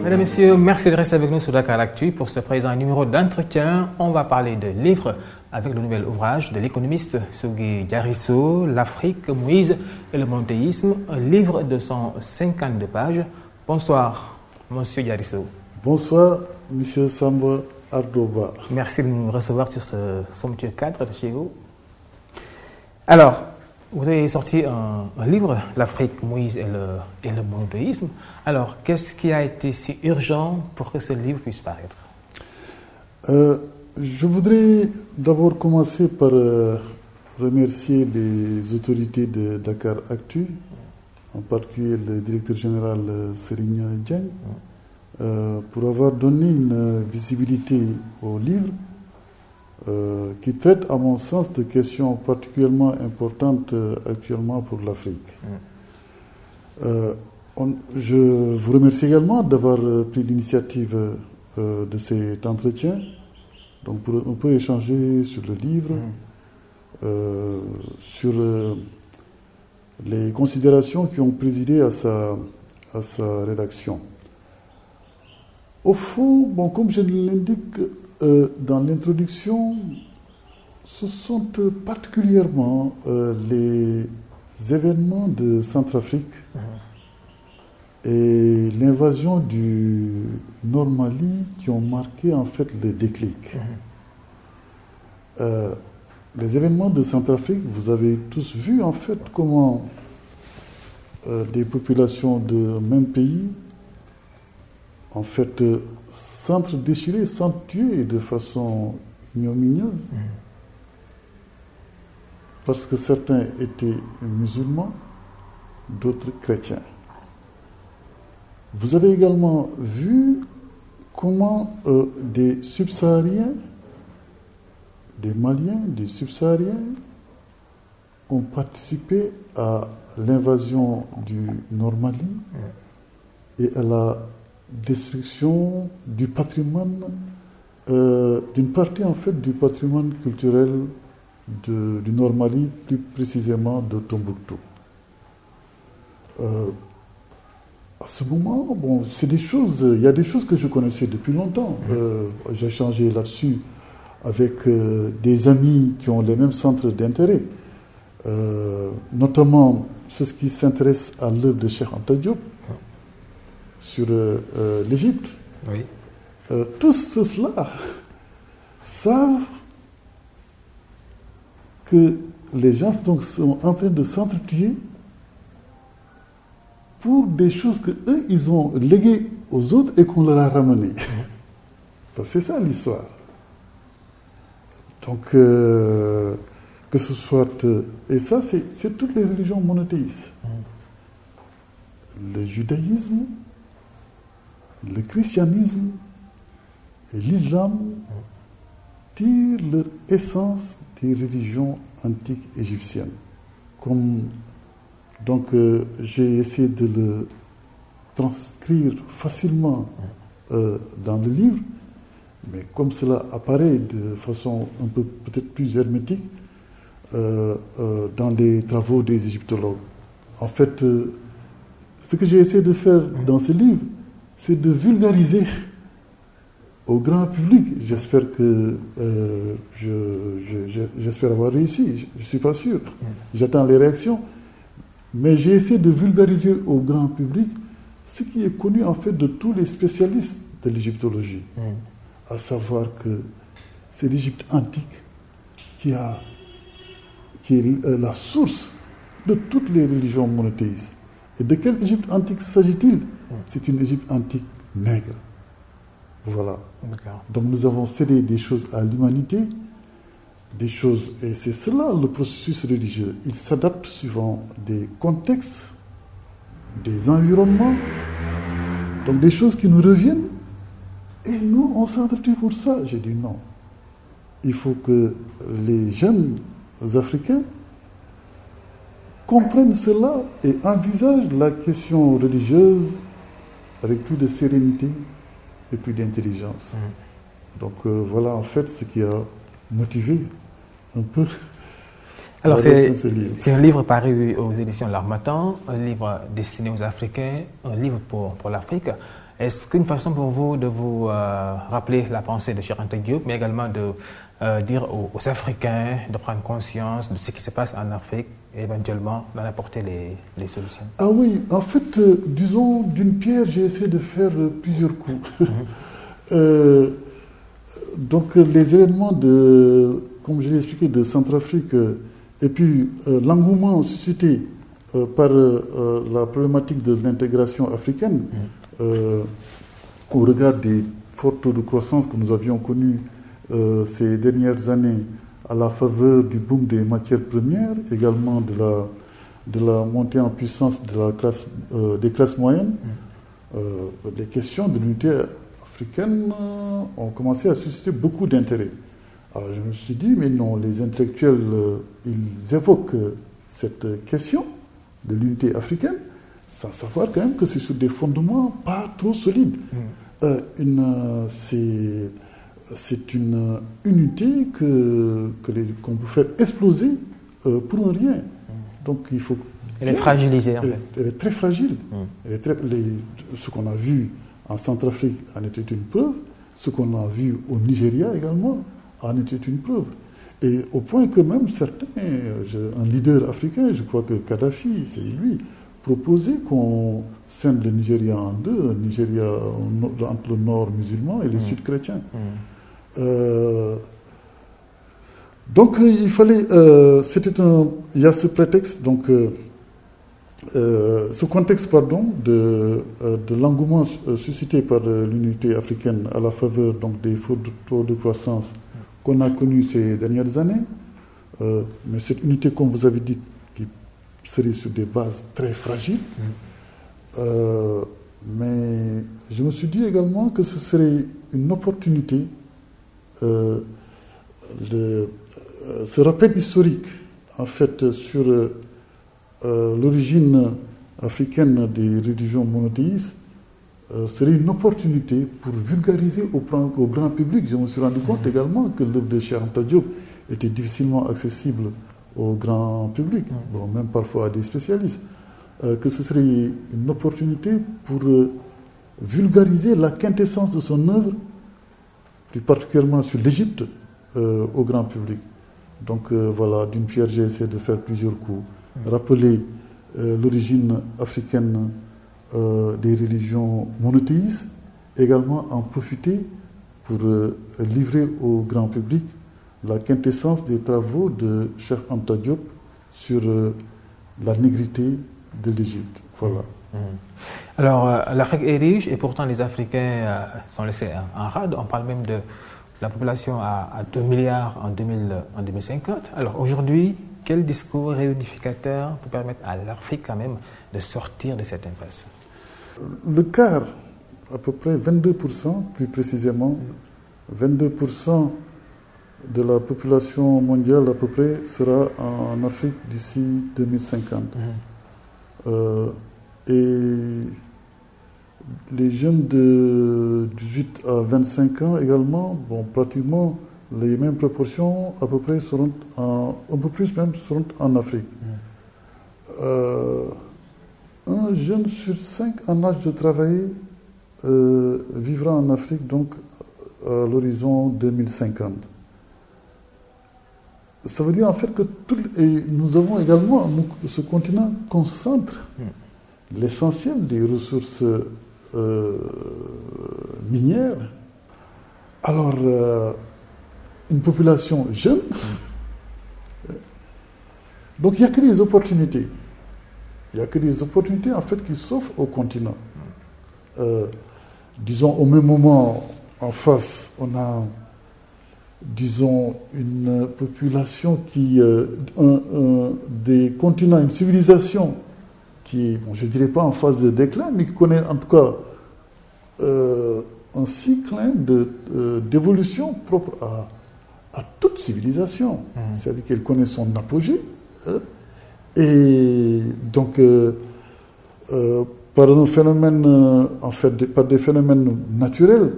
Mesdames, Messieurs, merci de rester avec nous sur Dakaractu. Pour ce présent numéro d'entretien, on va parler de livres avec le nouvel ouvrage de l'économiste Sogui Diarisso, L'Afrique, Moïse et le monothéisme, un livre de 152 pages. Bonsoir, Monsieur Diarisso. Bonsoir, Monsieur Samba Ardoba. Merci de nous recevoir sur ce somptueux cadre de chez vous. Alors, vous avez sorti un livre, L'Afrique, Moïse et le monothéisme. Alors, qu'est-ce qui a été si urgent pour que ce livre puisse paraître? Je voudrais d'abord commencer par remercier les autorités de Dakaractu, en particulier le directeur général Serigne Diagne, pour avoir donné une visibilité au livre qui traite, à mon sens, de questions particulièrement importantes actuellement pour l'Afrique. Je vous remercie également d'avoir pris l'initiative de cet entretien. Donc, on peut échanger sur le livre, sur les considérations qui ont présidé à sa rédaction. Au fond, comme je l'indique dans l'introduction, ce sont particulièrement les événements de Centrafrique et l'invasion du Nord Mali qui ont marqué en fait le déclic. Les événements de Centrafrique, vous avez tous vu en fait comment des populations de même pays en fait s'entre-déchirer, s'entre-tuer de façon ignominieuse parce que certains étaient musulmans, d'autres chrétiens. Vous avez également vu comment des subsahariens, des Maliens, des subsahariens ont participé à l'invasion du Nord Mali et à la destruction du patrimoine, d'une partie en fait du patrimoine culturel du Nord Mali, plus précisément de Tombouctou. À ce moment, c'est des choses, il y a des choses que je connaissais depuis longtemps. J'ai échangé là-dessus avec des amis qui ont les mêmes centres d'intérêt, notamment ceux qui s'intéressent à l'œuvre de Cheikh Anta Diop sur l'Égypte. Oui. Tous ceux-là savent que les gens donc, sont en train de s'entretuer pour des choses que eux ils ont léguées aux autres et qu'on leur a ramenées. C'est ça l'histoire. Donc, que ce soit... et ça, c'est toutes les religions monothéistes. Le judaïsme, le christianisme et l'islam tirent leur essence des religions antiques égyptiennes. Donc, j'ai essayé de le transcrire facilement dans le livre, mais comme cela apparaît de façon un peu peut-être plus hermétique dans les travaux des égyptologues. En fait, ce que j'ai essayé de faire dans ce livre, c'est de vulgariser au grand public. J'espère que j'espère avoir réussi. Je ne suis pas sûr. J'attends les réactions. Mais j'ai essayé de vulgariser au grand public ce qui est connu en fait de tous les spécialistes de l'égyptologie. À savoir que c'est l'Égypte antique qui est la source de toutes les religions monothéistes. Et de quelle Égypte antique s'agit-il? C'est une Égypte antique nègre. Voilà. Donc nous avons cédé des choses à l'humanité, des choses, et c'est cela le processus religieux. Il s'adapte suivant des contextes, des environnements, donc des choses qui nous reviennent, et nous on s'entretue pour ça. J'ai dit non. Il faut que les jeunes Africains comprennent cela et envisagent la question religieuse avec plus de sérénité et plus d'intelligence. Donc voilà en fait ce qui a motivé un peu. Alors c'est un livre paru aux éditions L'Harmattan, un livre destiné aux Africains, un livre pour l'Afrique. Est-ce qu'une façon pour vous de vous rappeler la pensée de Cheikh Anta Diop, mais également de dire aux Africains de prendre conscience de ce qui se passe en Afrique et éventuellement d'en apporter les solutions? Ah oui, en fait, disons, d'une pierre, j'ai essayé de faire plusieurs coups. Donc les événements comme je l'ai expliqué, de Centrafrique, et puis l'engouement suscité par la problématique de l'intégration africaine, au regard des forts taux de croissance que nous avions connus ces dernières années, à la faveur du boom des matières premières, également de la montée en puissance des classes moyennes, les questions de l'unité africaine ont commencé à susciter beaucoup d'intérêt. Alors je me suis dit, mais non, les intellectuels, ils évoquent cette question de l'unité africaine, sans savoir quand même que c'est sur des fondements pas trop solides. C'est une unité qu'on peut faire exploser pour un rien. Donc il faut... Elle est fragilisée en fait. Elle est très fragile. Ce qu'on a vu en Centrafrique en était une preuve. Ce qu'on a vu au Nigeria également en était une preuve. Et au point que même certains, un leader africain, je crois que Kadhafi, c'est lui, proposait qu'on scinde le Nigeria en deux, un Nigeria entre le nord musulman et le sud chrétien. Donc il fallait, il y a ce prétexte, donc ce contexte, pardon, de l'engouement suscité par l'unité africaine à la faveur donc des forts taux de croissance qu'on a connus ces dernières années, mais cette unité, comme vous avez dit, qui serait sur des bases très fragiles. Mais je me suis dit également que ce serait une opportunité, ce rappel historique, en fait, sur l'origine africaine des religions monothéistes, serait une opportunité pour vulgariser au grand public. Je me suis rendu compte également que l'œuvre de Cheikh Anta Diop était difficilement accessible au grand public, bon, même parfois à des spécialistes, que ce serait une opportunité pour vulgariser la quintessence de son œuvre, plus particulièrement sur l'Égypte, au grand public. Donc voilà, d'une pierre, j'ai essayé de faire plusieurs coups. Rappeler l'origine africaine des religions monothéistes, également en profiter pour livrer au grand public la quintessence des travaux de Cheikh Anta Diop sur la négrité de l'Égypte. Voilà. Alors, l'Afrique est riche et pourtant les Africains sont laissés en rade. On parle même de la population à 2 milliards en 2050. Alors aujourd'hui, quel discours réunificateur peut permettre à l'Afrique quand même de sortir de cette impasse? Le quart, à peu près 22%, plus précisément, 22% de la population mondiale à peu près sera en Afrique d'ici 2050. Et les jeunes de 18 à 25 ans également, bon, pratiquement les mêmes proportions à peu près seront un peu plus même seront en Afrique. Un jeune sur 5 en âge de travailler vivra en Afrique donc à l'horizon 2050. Ça veut dire en fait que nous avons également, ce continent concentre l'essentiel des ressources minières. Alors, une population jeune, donc il n'y a que des opportunités. Il n'y a que des opportunités en fait qui s'offrent au continent. Disons au même moment, en face, on a, disons, une population qui, des continents, une civilisation qui est, bon, je ne dirais pas en phase de déclin, mais qui connaît en tout cas un cycle d'évolution propre à toute civilisation. C'est-à-dire qu'elle connaît son apogée. Et donc, par un phénomène, en fait, par des phénomènes naturels,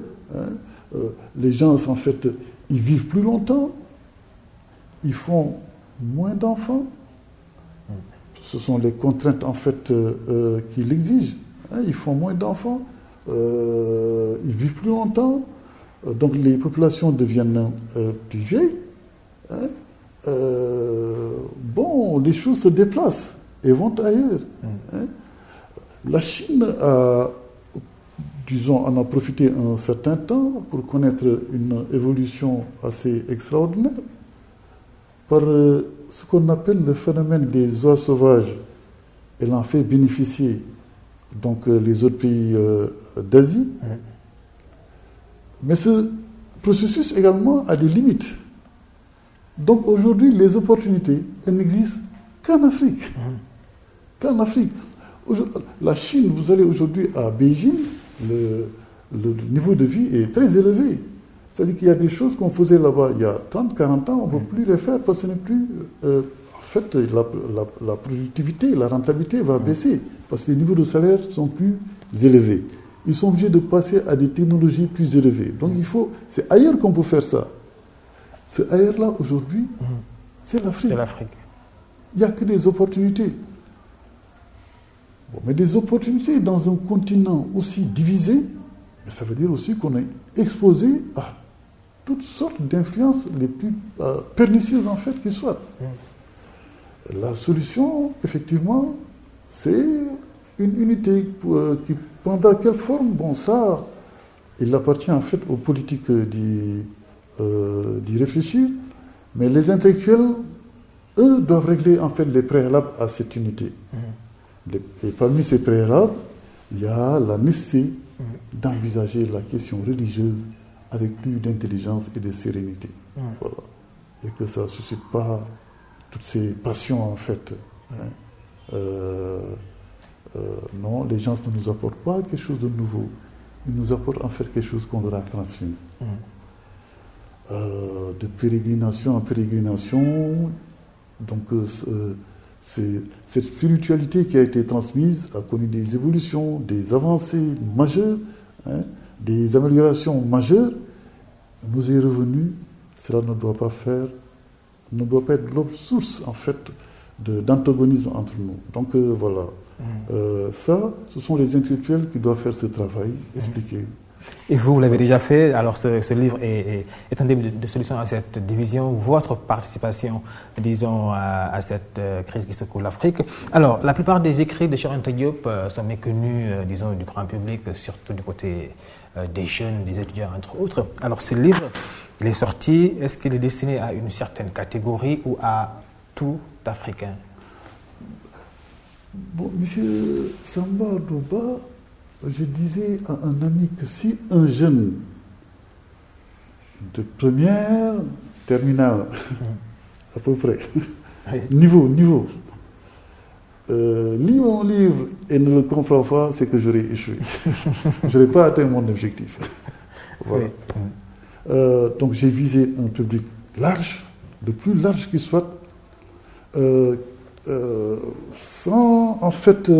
les gens, en fait, ils vivent plus longtemps, ils font moins d'enfants. Ce sont les contraintes, en fait, qui l'exigent. Ils font moins d'enfants. ils vivent plus longtemps, donc les populations deviennent plus vieilles. Hein. Bon, les choses se déplacent et vont ailleurs. Hein. La Chine en a profité un certain temps pour connaître une évolution assez extraordinaire par ce qu'on appelle le phénomène des oies sauvages. Elle en fait bénéficier donc les autres pays d'Asie. Mais ce processus également a des limites. Donc aujourd'hui, les opportunités, elles n'existent qu'en Afrique. Qu'en Afrique. La Chine, vous allez aujourd'hui à Beijing, le niveau de vie est très élevé. C'est-à-dire qu'il y a des choses qu'on faisait là-bas il y a 30, 40 ans, on ne peut plus les faire parce que ce n'est plus... en fait, la productivité, la rentabilité va baisser parce que les niveaux de salaire sont plus élevés. Ils sont obligés de passer à des technologies plus élevées. Donc c'est ailleurs qu'on peut faire ça. Ce ailleurs-là, aujourd'hui, c'est l'Afrique. C'est l'Afrique. Il n'y a que des opportunités. Bon, mais des opportunités dans un continent aussi divisé, mais ça veut dire aussi qu'on est exposé à toutes sortes d'influences les plus pernicieuses en fait qui soient. La solution, effectivement, c'est une unité qui prendra quelle forme? Bon, ça, il appartient en fait aux politiques d'y réfléchir, mais les intellectuels, eux, doivent régler en fait les préalables à cette unité. Et parmi ces préalables, il y a la nécessité d'envisager la question religieuse avec plus d'intelligence et de sérénité. Voilà. Et que ça ne suscite pas toutes ces passions en fait. Non, les gens ne nous apportent pas quelque chose de nouveau. Ils nous apportent en fait quelque chose qu'on leur a transmis. De pérégrination en pérégrination, donc cette spiritualité qui a été transmise a connu des évolutions, des avancées majeures, des améliorations majeures. Nous y revenus, cela ne doit pas être l'autre source en fait d'antagonisme entre nous. Donc voilà, ça, ce sont les intellectuels qui doivent faire ce travail, expliquer. Et vous l'avez déjà fait, alors ce livre est un début de solution à cette division, votre participation, disons, à cette crise qui secoue l'Afrique. Alors, la plupart des écrits de Cheikh Anta Diop sont méconnus, disons, du grand public, surtout du côté des jeunes, des étudiants, entre autres. Alors, ce livre, il est sorti, est-ce qu'il est destiné à une certaine catégorie ou à tout Africain? Bon, monsieur Samba Douba, je disais à un ami que si un jeune de première, terminale, à peu près, niveau, lit mon livre et ne le comprend pas, c'est que j'aurais échoué. Je n'aurais pas atteint mon objectif. Voilà. Donc j'ai visé un public large, le plus large qu'il soit, sans en fait...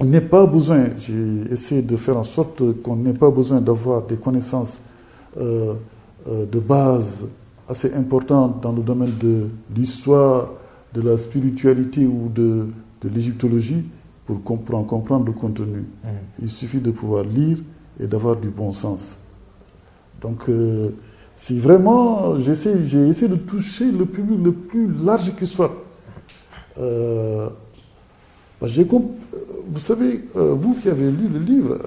On n'a pas besoin, j'ai essayé de faire en sorte qu'on n'ait pas besoin d'avoir des connaissances de base assez importantes dans le domaine de l'histoire, de la spiritualité ou de l'égyptologie pour en comprendre le contenu. Il suffit de pouvoir lire et d'avoir du bon sens. Donc, si vraiment j'ai essayé de toucher le public le plus large qui soit, vous savez, vous qui avez lu le livre,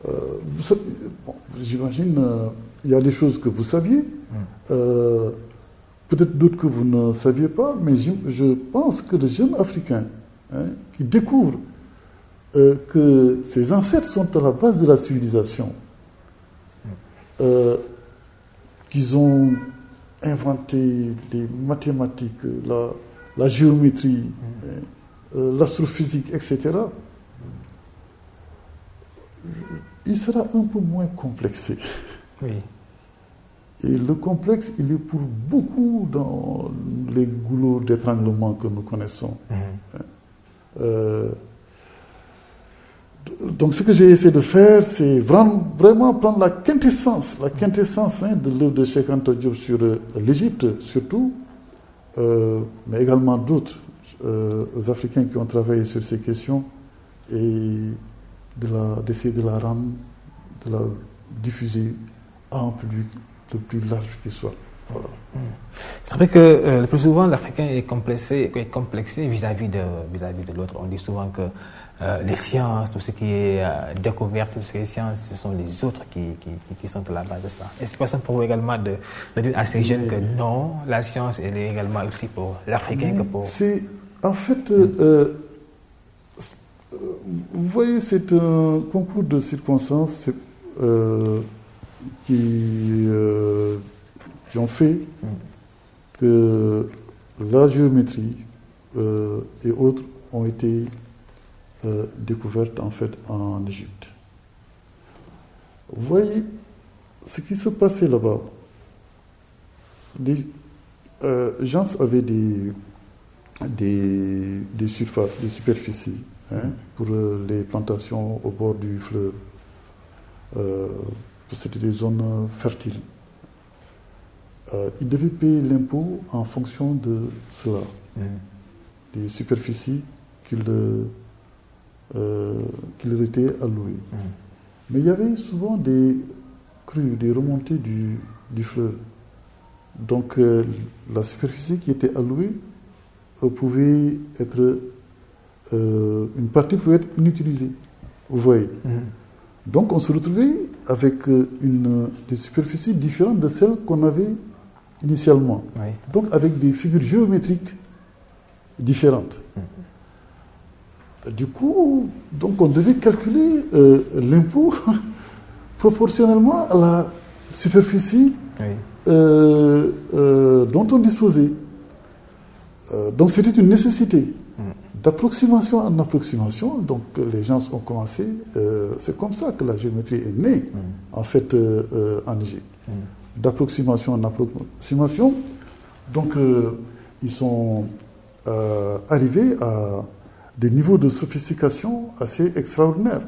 vous savez, bon, j'imagine, il y a des choses que vous saviez, peut-être d'autres que vous ne saviez pas, mais je pense que les jeunes Africains qui découvrent que ses ancêtres sont à la base de la civilisation, qu'ils ont inventé les mathématiques, la géométrie, l'astrophysique, etc., il sera un peu moins complexé. Oui. Et le complexe, il est pour beaucoup dans les goulots d'étranglement que nous connaissons. Donc ce que j'ai essayé de faire, c'est vraiment prendre la quintessence de l'œuvre de Cheikh Anta Diop sur l'Égypte, surtout, mais également d'autres Africains qui ont travaillé sur ces questions et d'essayer de la rendre, de la diffuser à un public le plus large qui soit. Voilà. C'est vrai que le plus souvent, l'Africain est complexé vis-à-vis de l'autre. On dit souvent que les sciences, tout ce qui est découverte, tout ce qui est sciences, ce sont les autres qui sont à la base de ça. Est-ce que c'est pour vous également de dire à ces jeunes que non, la science, elle est également aussi pour l'Africain que pour... C'est, en fait, vous voyez, c'est un concours de circonstances qui ont fait que la géométrie et autres ont été découvertes en fait en Égypte. Vous voyez ce qui se passait là-bas. Des gens avaient des surfaces, des superficies pour les plantations au bord du fleuve. C'était des zones fertiles. Ils devaient payer l'impôt en fonction de cela, des superficies qui leur étaient allouées. Mais il y avait souvent des crues, des remontées du fleuve. Donc la superficie qui était allouée pouvait être... une partie pouvait être inutilisée. Vous voyez. Donc on se retrouvait avec des superficies différentes de celles qu'on avait initialement. Oui. Donc avec des figures géométriques différentes. Du coup, donc on devait calculer l'impôt proportionnellement à la superficie dont on disposait. Donc c'était une nécessité. D'approximation en approximation, donc les gens ont commencé, c'est comme ça que la géométrie est née, en fait, en Égypte. D'approximation en approximation, donc ils sont arrivés à des niveaux de sophistication assez extraordinaires.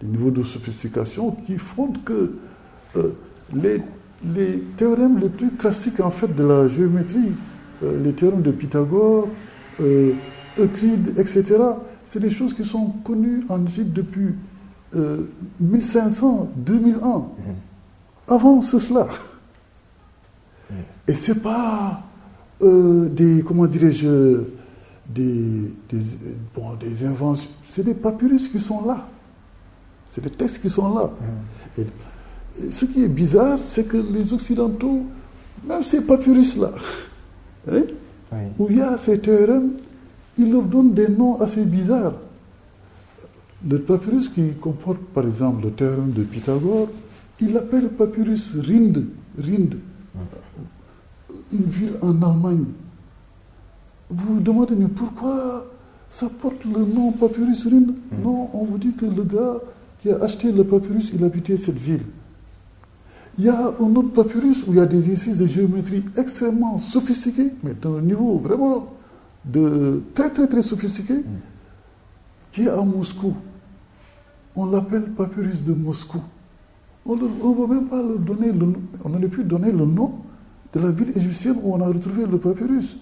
Des niveaux de sophistication qui font que les théorèmes les plus classiques, en fait, de la géométrie, les théorèmes de Pythagore, Euclide, etc., c'est des choses qui sont connues en Égypte depuis 1500, 2000 ans. Avant cela. Et c'est pas comment dirais-je, des inventions, c'est des papyrus qui sont là. C'est des textes qui sont là. Et ce qui est bizarre, c'est que les Occidentaux, même ces papyrus-là, où il y a ces théorèmes, ils leur donnent des noms assez bizarres. Le papyrus qui comporte, par exemple, le théorème de Pythagore, il l'appelle papyrus Rind. Rind. Une ville en Allemagne. Vous vous demandez, mais pourquoi ça porte le nom papyrus Rind? Non, on vous dit que le gars qui a acheté le papyrus, il habitait cette ville. Il y a un autre papyrus où il y a des exercices de géométrie extrêmement sophistiqués, mais d'un niveau vraiment très très très sophistiqué, qui est à Moscou. On l'appelle papyrus de Moscou. On ne veut même pas le donner on n'aurait pu donner le nom de la ville égyptienne où on a retrouvé le papyrus.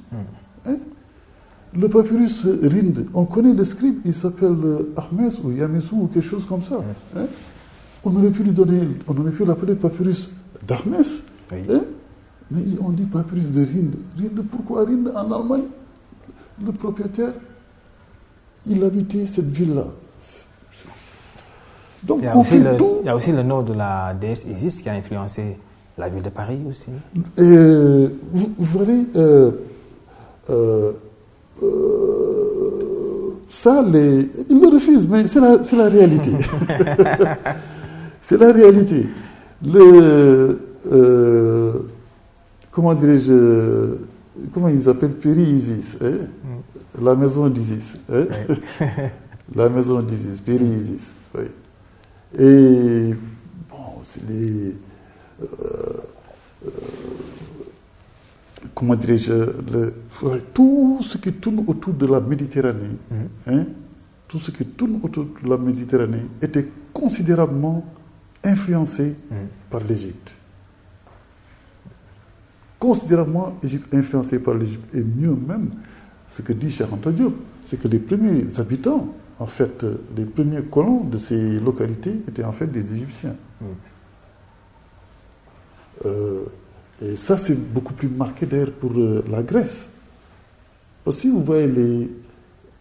Le papyrus Rind, on connaît le scribe, il s'appelle Ahmes ou Yamesou ou quelque chose comme ça. On aurait pu l'appeler papyrus d'Ahmes, mais on dit papyrus de Rind. Rind, pourquoi Rind en Allemagne? Le propriétaire, il habitait cette ville-là. Donc, il y a aussi le nom de la déesse Isis qui a influencé la ville de Paris aussi. Vous voyez, ça, ils le refusent, mais c'est la réalité. C'est la réalité. Comment dirais-je, comment ils appellent Péri-Isis, la maison d'Isis. La maison d'Isis, Péri-Isis. Oui. Et bon, c'est comment dirais-je, tout ce qui tourne autour de la Méditerranée, tout ce qui tourne autour de la Méditerranée était considérablement influencé par l'Égypte. Considérablement influencé par l'Égypte. Et mieux même, ce que dit Cheikh Anta Diop, c'est que les premiers habitants en fait, les premiers colons de ces localités étaient en fait des Égyptiens. Et ça, c'est beaucoup plus marqué d'ailleurs pour la Grèce. Parce que si vous voyez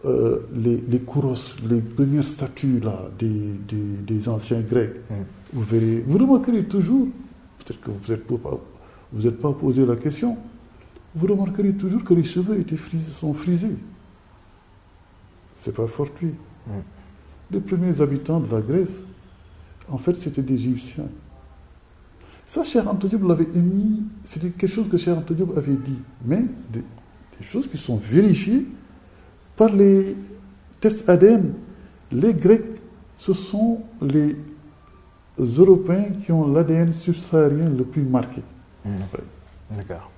les kouros, les premières statues là, des anciens Grecs, vous remarquerez toujours, peut-être que vous n'êtes pas posé la question, vous remarquerez toujours que les cheveux sont frisés. C'est pas fortuit. Les premiers habitants de la Grèce, en fait, c'était des Égyptiens. Ça, Cheikh Anta Diop l'avait émis, c'était quelque chose que Cheikh Anta Diop avait dit, mais des choses qui sont vérifiées par les tests ADN. Les Grecs, ce sont les Européens qui ont l'ADN subsaharien le plus marqué. D'accord.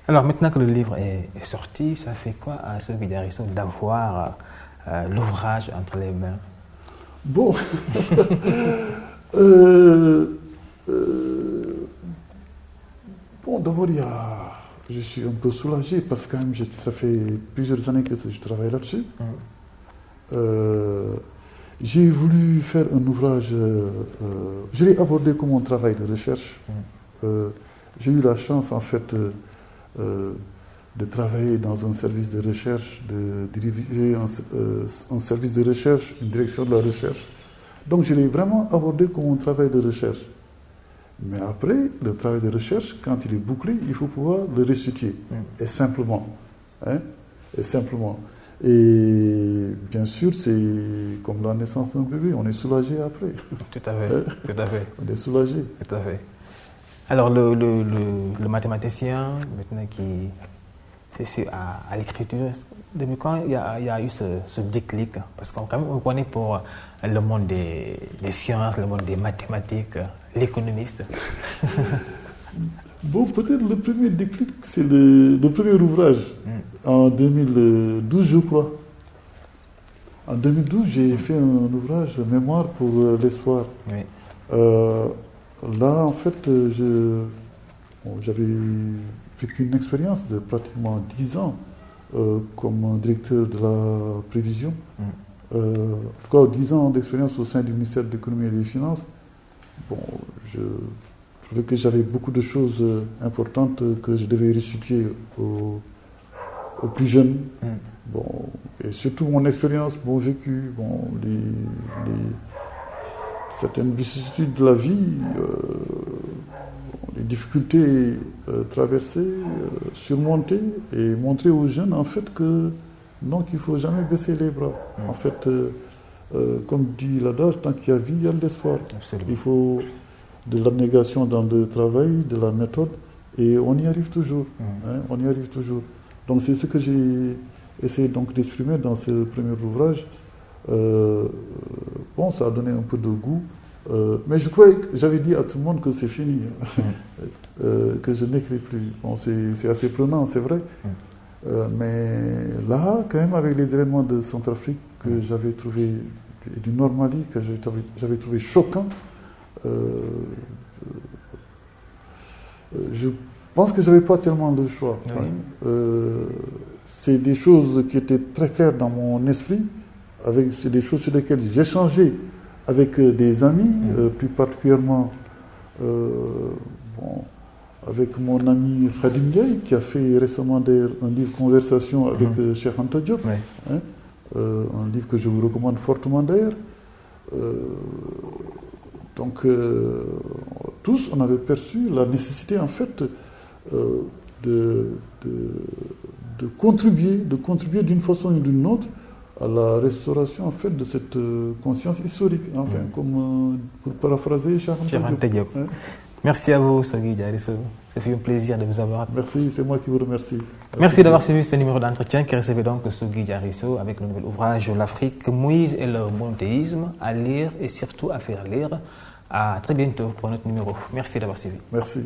Alors maintenant que le livre est sorti, ça fait quoi à Sogui Diarisso d'avoir l'ouvrage entre les mains? Bon, bon, d'abord, je suis un peu soulagé parce que quand même, ça fait plusieurs années que je travaille là-dessus. J'ai voulu faire un ouvrage, je l'ai abordé comme un travail de recherche. J'ai eu la chance, en fait, de travailler dans un service de recherche, de diriger un service de recherche, une direction de la recherche. Donc, je l'ai vraiment abordé comme un travail de recherche. Mais après, le travail de recherche, quand il est bouclé, il faut pouvoir le restituer. Et simplement. Et simplement. Et bien sûr, c'est comme la naissance d'un bébé, on est soulagé après. Tout à fait, tout à fait. On est soulagé. Tout à fait. Alors, le mathématicien, maintenant qui fait à l'écriture, depuis quand il y a eu ce déclic? Parce qu'on connaît pour le monde des sciences, le monde des mathématiques, l'économiste. Bon, peut-être le premier déclic, c'est le premier ouvrage, en 2012, je crois. En 2012, j'ai fait un ouvrage, Mémoire pour l'espoir. Oui. Là, en fait, j'avais vécu une expérience de pratiquement 10 ans comme directeur de la prévision. En tout cas, 10 ans d'expérience au sein du ministère de l'économie et des finances. Bon, je trouvais que j'avais beaucoup de choses importantes que je devais restituer aux plus jeunes. Bon, et surtout mon expérience, mon vécu, bon, certaines vicissitudes de la vie, les difficultés traversées, surmontées, et montrer aux jeunes en fait que non, qu'il ne faut jamais baisser les bras. En fait, comme dit l'adage, tant qu'il y a vie, il y a de l'espoir. Il faut de l'abnégation dans le travail, de la méthode, et on y arrive toujours. On y arrive toujours. Donc c'est ce que j'ai essayé donc d'exprimer dans ce premier ouvrage. Bon, ça a donné un peu de goût, mais je croyais que j'avais dit à tout le monde que c'est fini, que je n'écris plus. Bon, c'est assez prenant, c'est vrai. Mais là, quand même, avec les événements de Centrafrique que j'avais trouvé, et du Nord Mali, que j'avais trouvé choquant, je pense que je n'avais pas tellement de choix. C'est des choses qui étaient très claires dans mon esprit, c'est des choses sur lesquelles j'ai échangé avec des amis, plus particulièrement avec mon ami Khadim Ndiaye, qui a fait récemment un livre Conversation avec Cheikh Anta Diop, un livre que je vous recommande fortement d'ailleurs. Donc, tous, on avait perçu la nécessité, en fait, de contribuer d'une façon ou d'une autre à la restauration, en fait, de cette conscience historique, enfin, comme pour paraphraser Cheikh Anta Diop. Merci à vous, Sogui Diarisso. Ça fait un plaisir de vous avoir. Merci, c'est moi qui vous remercie. Merci d'avoir suivi ce numéro d'entretien qui recevait donc Sogui Diarisso avec le nouvel ouvrage L'Afrique, Moïse et le monothéisme, à lire et surtout à faire lire. À très bientôt pour notre numéro. Merci d'avoir suivi. Merci.